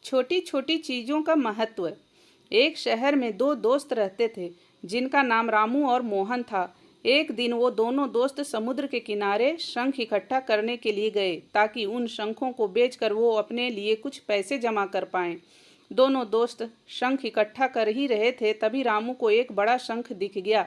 छोटी छोटी चीज़ों का महत्व। एक शहर में दो दोस्त रहते थे जिनका नाम रामू और मोहन था। एक दिन वो दोनों दोस्त समुद्र के किनारे शंख इकट्ठा करने के लिए गए ताकि उन शंखों को बेचकर वो अपने लिए कुछ पैसे जमा कर पाएं। दोनों दोस्त शंख इकट्ठा कर ही रहे थे, तभी रामू को एक बड़ा शंख दिख गया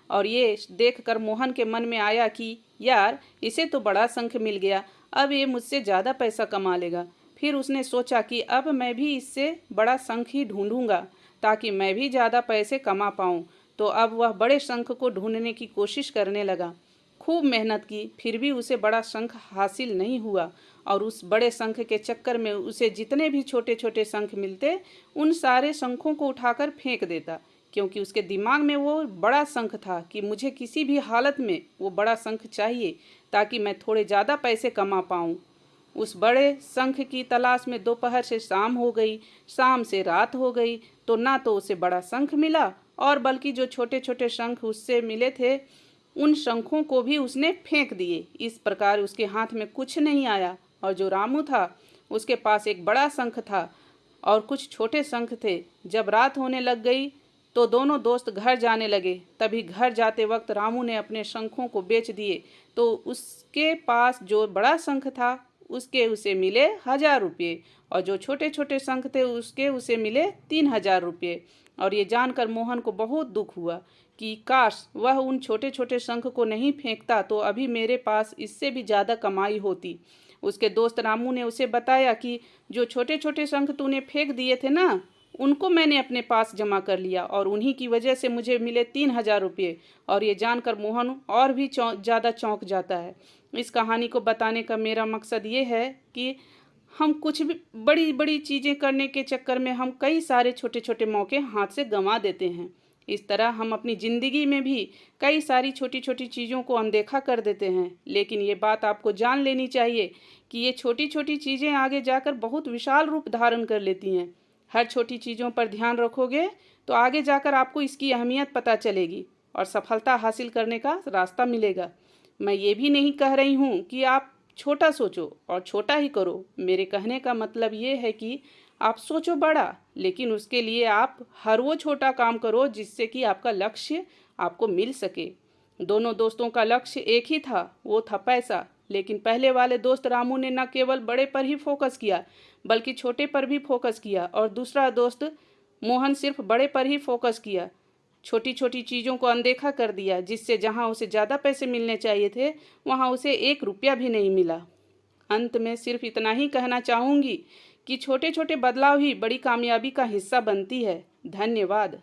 और ये देखकर मोहन के मन में आया कि यार, इसे तो बड़ा शंख मिल गया, अब ये मुझसे ज़्यादा पैसा कमा लेगा। फिर उसने सोचा कि अब मैं भी इससे बड़ा शंख ही ढूंढूंगा ताकि मैं भी ज़्यादा पैसे कमा पाऊँ। तो अब वह बड़े शंख को ढूंढने की कोशिश करने लगा। खूब मेहनत की, फिर भी उसे बड़ा शंख हासिल नहीं हुआ और उस बड़े शंख के चक्कर में उसे जितने भी छोटे छोटे शंख मिलते उन सारे शंखों को उठाकर फेंक देता, क्योंकि उसके दिमाग में वो बड़ा शंख था कि मुझे किसी भी हालत में वो बड़ा शंख चाहिए ताकि मैं थोड़े ज़्यादा पैसे कमा पाऊँ। उस बड़े शंख की तलाश में दोपहर से शाम हो गई, शाम से रात हो गई, तो ना तो उसे बड़ा शंख मिला और बल्कि जो छोटे छोटे शंख उससे मिले थे उन शंखों को भी उसने फेंक दिए। इस प्रकार उसके हाथ में कुछ नहीं आया और जो रामू था उसके पास एक बड़ा शंख था और कुछ छोटे शंख थे। जब रात होने लग गई तो दोनों दोस्त घर जाने लगे। तभी घर जाते वक्त रामू ने अपने शंखों को बेच दिए, तो उसके पास जो बड़ा शंख था उसके उसे मिले 1000 रुपये और जो छोटे छोटे शंख थे उसके उसे मिले 3000 रुपये। और ये जानकर मोहन को बहुत दुख हुआ कि काश वह उन छोटे छोटे शंख को नहीं फेंकता तो अभी मेरे पास इससे भी ज़्यादा कमाई होती। उसके दोस्त रामू ने उसे बताया कि जो छोटे छोटे शंख तूने फेंक दिए थे ना, उनको मैंने अपने पास जमा कर लिया और उन्हीं की वजह से मुझे मिले 3000 रुपये। और ये जानकर मोहन और भी ज़्यादा चौंक जाता है। इस कहानी को बताने का मेरा मकसद ये है कि हम कुछ भी बड़ी बड़ी चीज़ें करने के चक्कर में हम कई सारे छोटे छोटे मौके हाथ से गंवा देते हैं। इस तरह हम अपनी ज़िंदगी में भी कई सारी छोटी छोटी चीज़ों को अनदेखा कर देते हैं। लेकिन ये बात आपको जान लेनी चाहिए कि ये छोटी छोटी चीज़ें आगे जाकर बहुत विशाल रूप धारण कर लेती हैं। हर छोटी चीज़ों पर ध्यान रखोगे तो आगे जाकर आपको इसकी अहमियत पता चलेगी और सफलता हासिल करने का रास्ता मिलेगा। मैं ये भी नहीं कह रही हूँ कि आप छोटा सोचो और छोटा ही करो। मेरे कहने का मतलब ये है कि आप सोचो बड़ा, लेकिन उसके लिए आप हर वो छोटा काम करो जिससे कि आपका लक्ष्य आपको मिल सके। दोनों दोस्तों का लक्ष्य एक ही था, वो था पैसा। लेकिन पहले वाले दोस्त रामू ने न केवल बड़े पर ही फोकस किया बल्कि छोटे पर भी फोकस किया और दूसरा दोस्त मोहन सिर्फ बड़े पर ही फोकस किया, छोटी छोटी चीज़ों को अनदेखा कर दिया, जिससे जहां उसे ज़्यादा पैसे मिलने चाहिए थे वहां उसे 1 रुपया भी नहीं मिला। अंत में सिर्फ इतना ही कहना चाहूँगी कि छोटे छोटे बदलाव ही बड़ी कामयाबी का हिस्सा बनती है। धन्यवाद।